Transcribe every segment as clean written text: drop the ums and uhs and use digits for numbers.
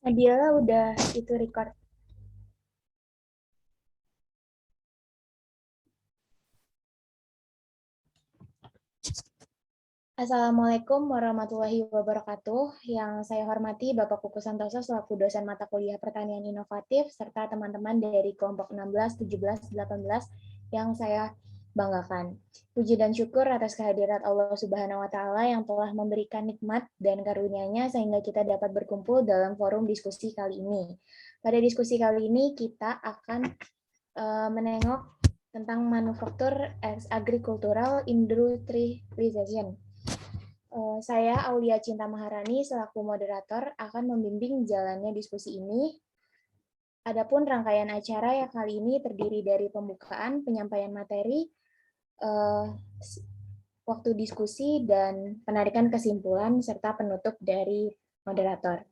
Nabila udah itu record. Assalamualaikum warahmatullahi wabarakatuh. Yang saya hormati Bapak Kuku Santoso selaku dosen mata kuliah Pertanian Inovatif serta teman-teman dari kelompok 16, 17, 18 yang saya banggakan. Puji dan syukur atas kehadirat Allah Subhanahu wa taala yang telah memberikan nikmat dan karunia-Nya sehingga kita dapat berkumpul dalam forum diskusi kali ini. Pada diskusi kali ini kita akan menengok tentang manufaktur as agricultural industrialization. Saya Aulia Cinta Maharani selaku moderator akan membimbing jalannya diskusi ini. Adapun rangkaian acara yang kali ini terdiri dari pembukaan, penyampaian materi, eh, waktu diskusi, dan penarikan kesimpulan serta penutup dari moderator.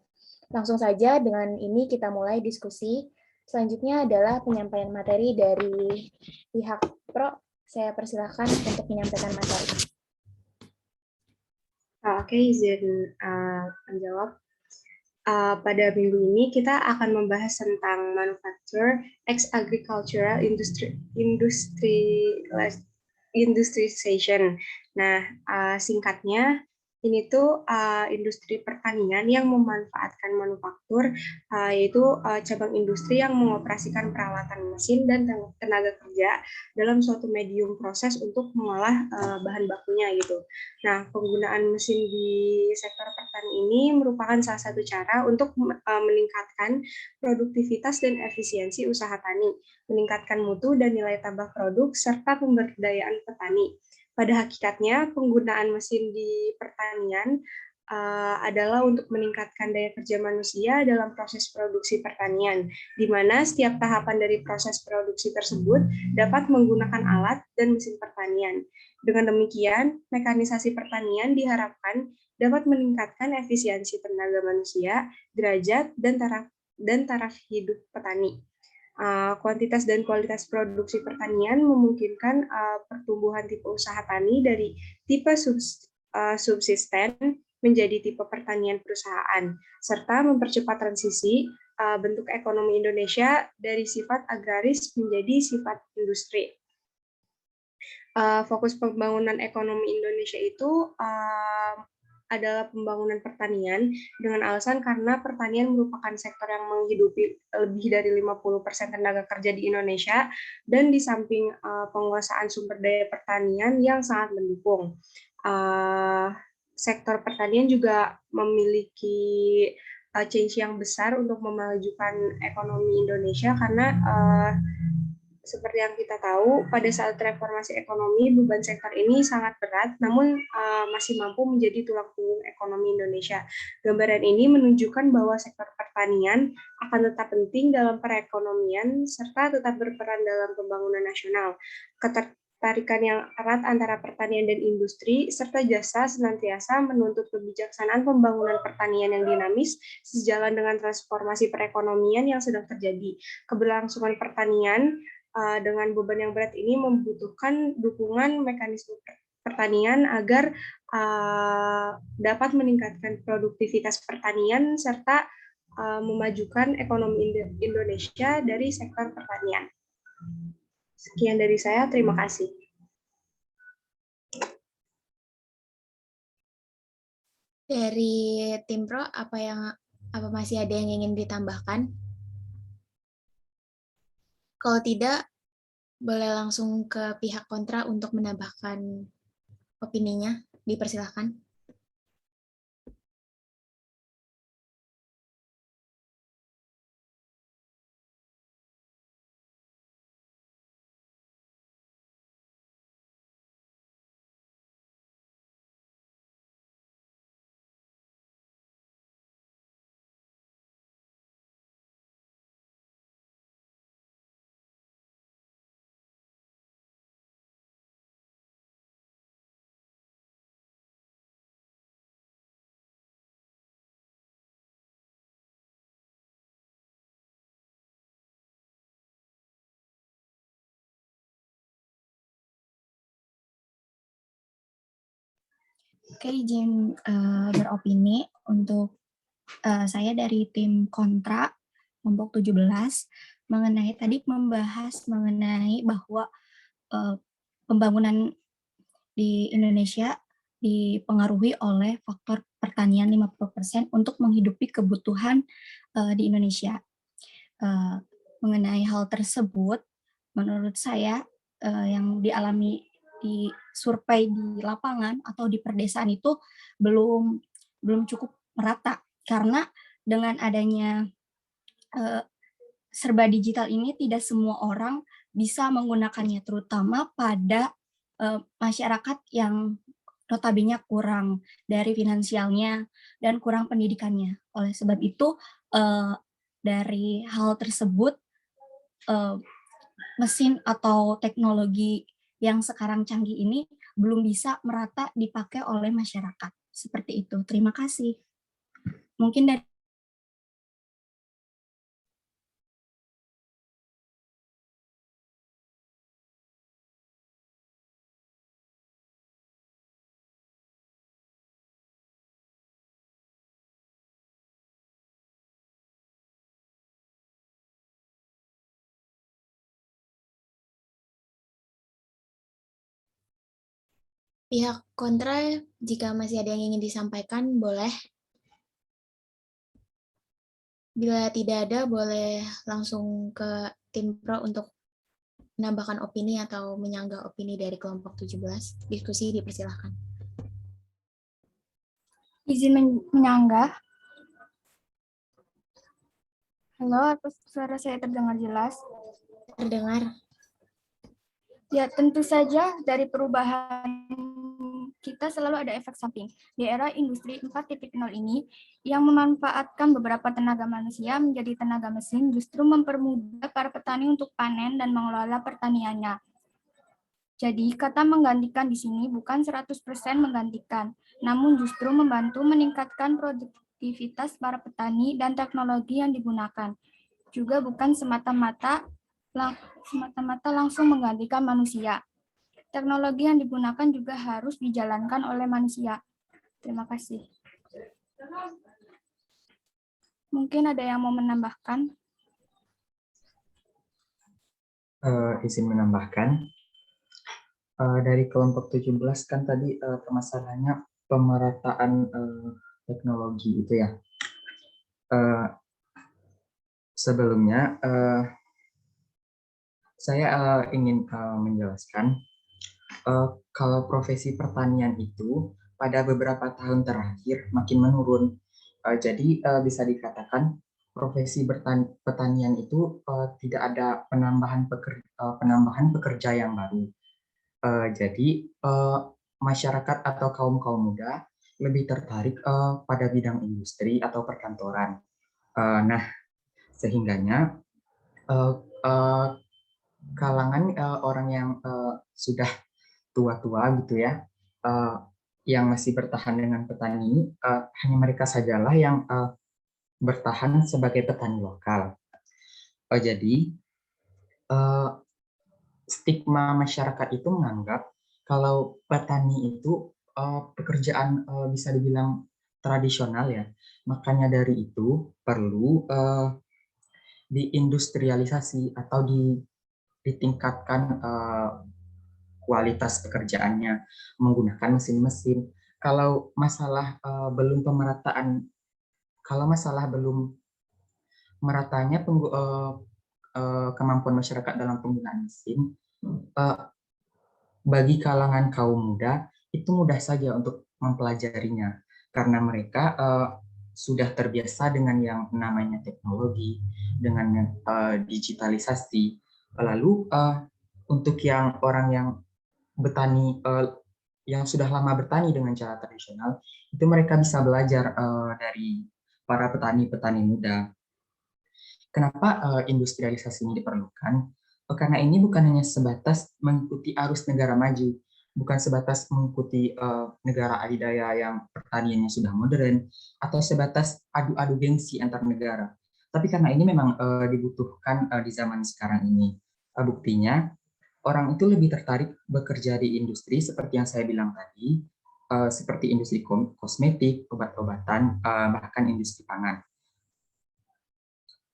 Langsung saja dengan ini kita mulai diskusi. Selanjutnya adalah penyampaian materi dari pihak Pro. Saya persilakan untuk menyampaikan materi. Oke, izin menjawab. Pada minggu ini kita akan membahas tentang manufacture ex agricultural industrialization. Nah, singkatnya ini tuh industri pertanian yang memanfaatkan manufaktur, yaitu cabang industri yang mengoperasikan peralatan mesin dan tenaga kerja dalam suatu medium proses untuk mengolah bahan bakunya gitu. Nah, penggunaan mesin di sektor pertanian ini merupakan salah satu cara untuk meningkatkan produktivitas dan efisiensi usaha tani, meningkatkan mutu dan nilai tambah produk, serta pemberdayaan petani. Pada hakikatnya, penggunaan mesin di pertanian adalah untuk meningkatkan daya kerja manusia dalam proses produksi pertanian, di mana setiap tahapan dari proses produksi tersebut dapat menggunakan alat dan mesin pertanian. Dengan demikian, mekanisasi pertanian diharapkan dapat meningkatkan efisiensi tenaga manusia, derajat, dan taraf hidup petani. Kuantitas dan kualitas produksi pertanian memungkinkan pertumbuhan tipe usaha tani dari tipe subsisten menjadi tipe pertanian perusahaan, serta mempercepat transisi bentuk ekonomi Indonesia dari sifat agraris menjadi sifat industri. Fokus pembangunan ekonomi Indonesia itu adalah pembangunan pertanian dengan alasan karena pertanian merupakan sektor yang menghidupi lebih dari 50% tenaga kerja di Indonesia, dan di samping penguasaan sumber daya pertanian yang sangat mendukung. Sektor pertanian juga memiliki change yang besar untuk memajukan ekonomi Indonesia karena seperti yang kita tahu, pada saat reformasi ekonomi, beban sektor ini sangat berat, namun masih mampu menjadi tulang punggung ekonomi Indonesia. Gambaran ini menunjukkan bahwa sektor pertanian akan tetap penting dalam perekonomian, serta tetap berperan dalam pembangunan nasional. Ketertarikan yang erat antara pertanian dan industri, serta jasa senantiasa menuntut kebijaksanaan pembangunan pertanian yang dinamis, sejalan dengan transformasi perekonomian yang sedang terjadi. Keberlangsungan pertanian dengan beban yang berat ini membutuhkan dukungan mekanisme pertanian agar dapat meningkatkan produktivitas pertanian serta memajukan ekonomi Indonesia dari sektor pertanian. Sekian dari saya, terima kasih. Dari tim Pro, apa masih ada yang ingin ditambahkan? Kalau tidak, boleh langsung ke pihak kontra untuk menambahkan opininya. Dipersilahkan. Oke, izin beropini untuk Saya dari tim kontra kelompok 17 tadi membahas mengenai bahwa pembangunan di Indonesia dipengaruhi oleh faktor pertanian 50% untuk menghidupi kebutuhan di Indonesia. Mengenai hal tersebut, menurut saya yang dialami di survei di lapangan atau di perdesaan itu belum cukup merata, karena dengan adanya serba digital ini tidak semua orang bisa menggunakannya, terutama pada masyarakat yang notabene kurang dari finansialnya dan kurang pendidikannya. Oleh sebab itu, dari hal tersebut, mesin atau teknologi yang sekarang canggih ini belum bisa merata dipakai oleh masyarakat. Seperti itu. Terima kasih. Mungkin dari Pihak kontra, jika masih ada yang ingin disampaikan, boleh. Bila tidak ada, boleh langsung ke tim pro untuk menambahkan opini atau menyanggah opini dari kelompok 17. Diskusi dipersilahkan. Izin menyanggah. Halo, apa suara saya terdengar jelas? Terdengar. Ya, tentu saja dari perubahan kita selalu ada efek samping. Di era industri 4.0 ini, yang memanfaatkan beberapa tenaga manusia menjadi tenaga mesin justru mempermudah para petani untuk panen dan mengelola pertaniannya. Jadi, kata menggantikan di sini bukan 100% menggantikan, namun justru membantu meningkatkan produktivitas para petani dan teknologi yang digunakan. Juga bukan semata-mata langsung menggantikan manusia. Teknologi yang digunakan juga harus dijalankan oleh manusia. Terima kasih. Mungkin ada yang mau menambahkan? Izin menambahkan. Dari kelompok 17 kan tadi permasalahannya pemerataan teknologi itu ya. Sebelumnya saya ingin menjelaskan kalau profesi pertanian itu pada beberapa tahun terakhir makin menurun. Jadi bisa dikatakan profesi pertanian itu tidak ada penambahan pekerja yang baru. Jadi masyarakat atau kaum muda lebih tertarik pada bidang industri atau perkantoran. Nah, sehingganya kalangan orang yang sudah tua-tua gitu ya, yang masih bertahan dengan petani, hanya mereka sajalah yang bertahan sebagai petani lokal. Jadi stigma masyarakat itu menganggap kalau petani itu pekerjaan bisa dibilang tradisional ya. Makanya dari itu perlu diindustrialisasi atau ditingkatkan kualitas pekerjaannya menggunakan mesin-mesin. Kalau masalah belum pemerataan, kalau masalah belum meratanya kemampuan masyarakat dalam penggunaan mesin, bagi kalangan kaum muda itu mudah saja untuk mempelajarinya karena mereka sudah terbiasa dengan yang namanya teknologi, dengan digitalisasi. Lalu untuk yang orang yang bertani yang sudah lama bertani dengan cara tradisional, itu mereka bisa belajar dari para petani-petani muda. Kenapa industrialisasi ini diperlukan? Karena ini bukan hanya sebatas mengikuti arus negara maju, bukan sebatas mengikuti negara adidaya yang pertaniannya sudah modern, atau sebatas adu-adu gengsi antar negara. Tapi karena ini memang dibutuhkan di zaman sekarang ini. Buktinya, orang itu lebih tertarik bekerja di industri seperti yang saya bilang tadi, seperti industri kosmetik, obat-obatan, bahkan industri pangan.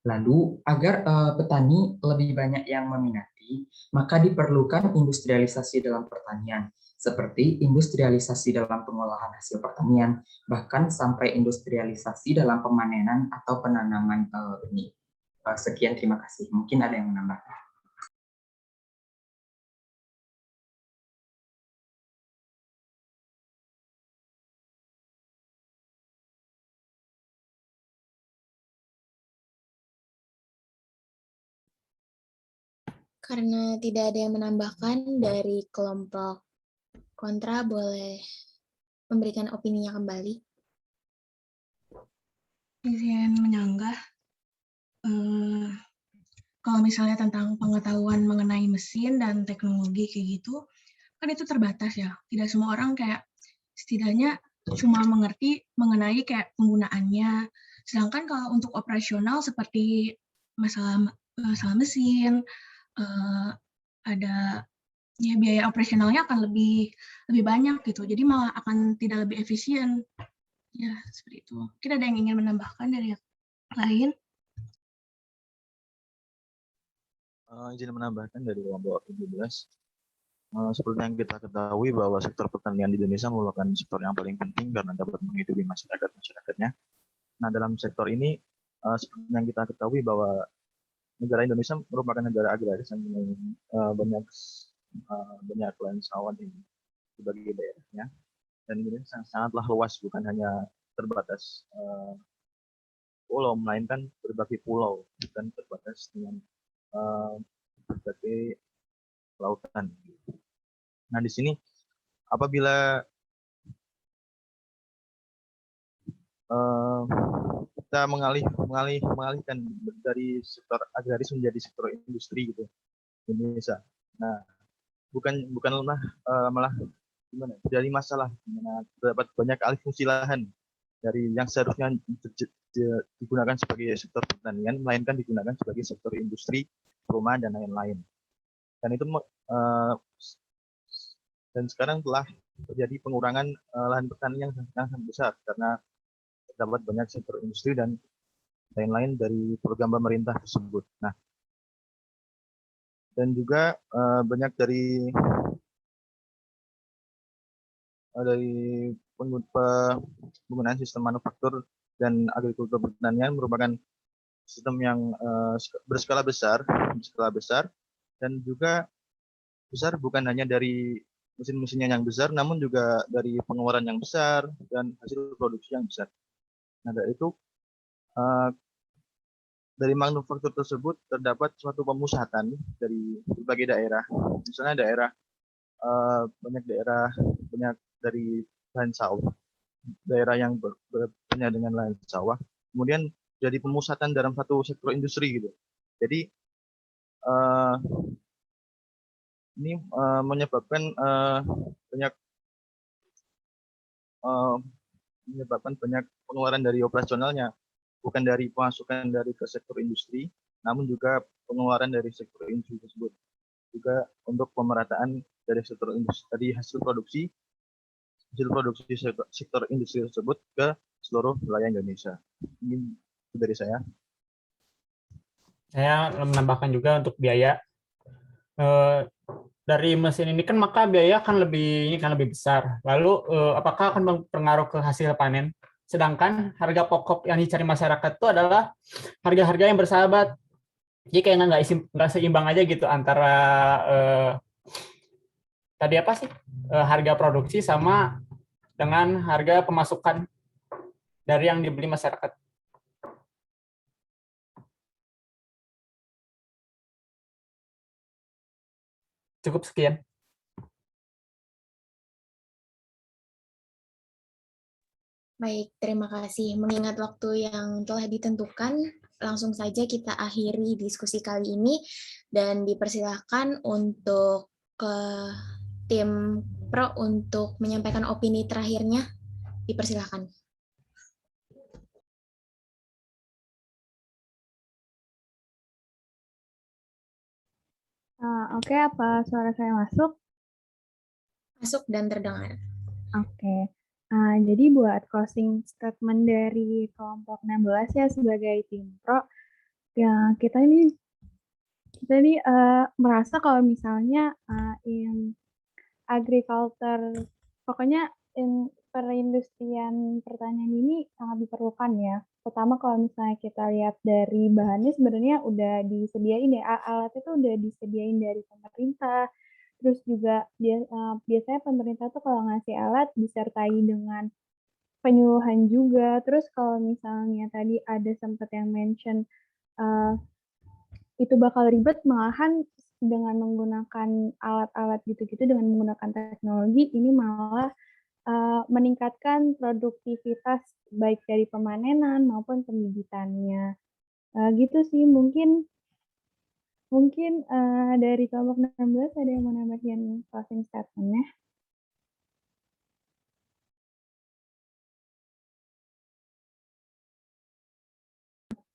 Lalu, agar petani lebih banyak yang meminati, maka diperlukan industrialisasi dalam pertanian, seperti industrialisasi dalam pengolahan hasil pertanian, bahkan sampai industrialisasi dalam pemanenan atau penanaman benih. Sekian, terima kasih. Mungkin ada yang menambahkan. Karena tidak ada yang menambahkan dari kelompok kontra, boleh memberikan opininya kembali. Izin menyanggah, kalau misalnya tentang pengetahuan mengenai mesin dan teknologi kayak gitu, kan itu terbatas ya. Tidak semua orang kayak setidaknya cuma mengerti mengenai kayak penggunaannya. Sedangkan kalau untuk operasional seperti masalah mesin, ada ya biaya operasionalnya akan lebih banyak gitu. Jadi malah akan tidak lebih efisien. Ya, seperti itu. Mungkin ada yang ingin menambahkan dari yang lain? Izin menambahkan dari kelompok 17. Seperti yang kita ketahui bahwa sektor pertanian di Indonesia merupakan sektor yang paling penting karena dapat menghidupi masyarakatnya. Nah, dalam sektor ini, seperti yang kita ketahui bahwa negara Indonesia merupakan negara agraris yang banyak lahan sawah di berbagai daerahnya. Dan Indonesia sangatlah luas, bukan hanya terbatas pulau, melainkan berbagai pulau dan terbatas dengan berbagai lautan. Nah, di sini apabila kita mengalihkan dari sektor agraris menjadi sektor industri gitu Indonesia. Nah, bukanlah malah gimana? Jadi masalah terdapat banyak alih fungsi lahan dari yang seharusnya digunakan sebagai sektor pertanian, melainkan digunakan sebagai sektor industri, perumahan dan lain-lain. Dan itu dan sekarang telah terjadi pengurangan lahan pertanian yang sangat besar karena terdapat banyak sektor industri dan lain-lain dari program pemerintah tersebut. Nah, dan juga banyak dari penggunaan sistem manufaktur dan agrikultur pertanian merupakan sistem yang berskala besar dan juga besar bukan hanya dari mesin-mesinnya yang besar, namun juga dari pengeluaran yang besar dan hasil produksi yang besar. Nah, dari itu dari manufaktur tersebut terdapat suatu pemusatan dari berbagai daerah. Misalnya banyak dari lahan sawah, daerah yang punya dengan lahan sawah, kemudian jadi pemusatan dalam satu sektor industri gitu. Jadi ini menyebabkan banyak pengeluaran dari operasionalnya, bukan dari pemasukan dari ke sektor industri, namun juga pengeluaran dari sektor industri tersebut. Juga untuk pemerataan dari sektor industri tadi hasil produksi sektor industri tersebut ke seluruh wilayah Indonesia. Ini dari saya. Saya menambahkan juga untuk biaya. Dari mesin ini kan maka biaya akan lebih besar. Lalu apakah akan berpengaruh ke hasil panen? Sedangkan harga pokok yang dicari masyarakat itu adalah harga-harga yang bersahabat. Jadi kayaknya nggak seimbang aja gitu antara tadi apa sih harga produksi sama dengan harga pemasukan dari yang dibeli masyarakat. Cukup sekian. Baik, terima kasih. Mengingat waktu yang telah ditentukan, langsung saja kita akhiri diskusi kali ini dan dipersilahkan untuk ke tim Pro untuk menyampaikan opini terakhirnya. Dipersilahkan. Oke, apa suara saya masuk? Masuk dan terdengar. Oke. Jadi buat closing statement dari kelompok 16 ya sebagai tim pro, ya kita ini merasa kalau misalnya in agriculture, pokoknya perindustrian pertanian ini sangat diperlukan ya. Pertama kalau misalnya kita lihat dari bahannya sebenarnya udah disediain ya, alatnya tuh udah disediain dari pemerintah. Terus juga biasanya pemerintah tuh kalau ngasih alat disertai dengan penyuluhan juga. Terus kalau misalnya tadi ada sempat yang mention itu bakal ribet, malahan dengan menggunakan alat-alat gitu-gitu, dengan menggunakan teknologi, ini malah meningkatkan produktivitas baik dari pemanenan maupun pembibitannya. Gitu sih, mungkin dari kelompok 16 ada yang mau nambahin closing statement-nya?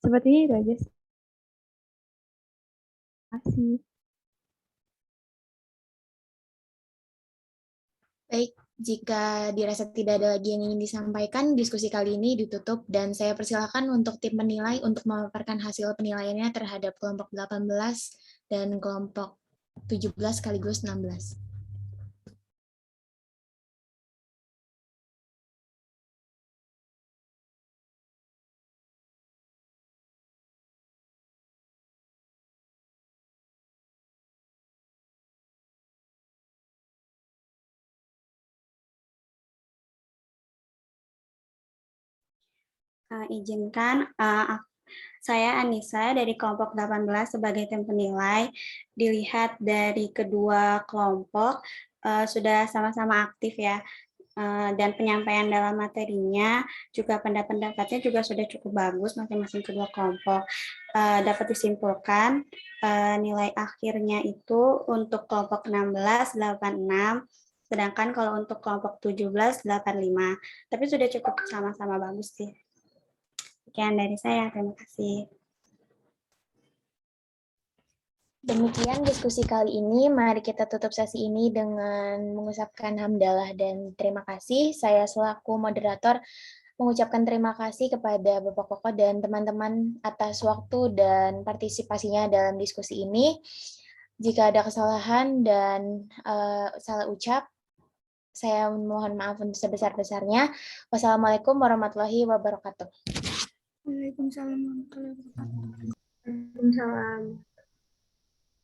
Sepertinya itu aja sih. Terima kasih. Baik, jika dirasa tidak ada lagi yang ingin disampaikan, diskusi kali ini ditutup dan saya persilakan untuk tim penilai untuk memaparkan hasil penilaiannya terhadap kelompok 18 dan kelompok 17 sekaligus 16. Izinkan saya Anissa dari kelompok 18 sebagai tim penilai. Dilihat dari kedua kelompok sudah sama-sama aktif ya, dan penyampaian dalam materinya juga pendapat-pendapatnya juga sudah cukup bagus masing-masing kedua kelompok. Dapat disimpulkan nilai akhirnya itu untuk kelompok 16 86, sedangkan kalau untuk kelompok 17 85. Tapi sudah cukup sama-sama bagus sih. Sekian dari saya, terima kasih. Demikian diskusi kali ini. Mari kita tutup sesi ini dengan mengucapkan hamdalah dan terima kasih. Saya selaku moderator mengucapkan terima kasih kepada Bapak Koko dan teman-teman atas waktu dan partisipasinya dalam diskusi ini. Jika ada kesalahan dan salah ucap, saya mohon maaf untuk sebesar-besarnya. Wassalamualaikum warahmatullahi wabarakatuh. Waalaikumsalam warahmatullahi wabarakatuh. Waalaikumsalam.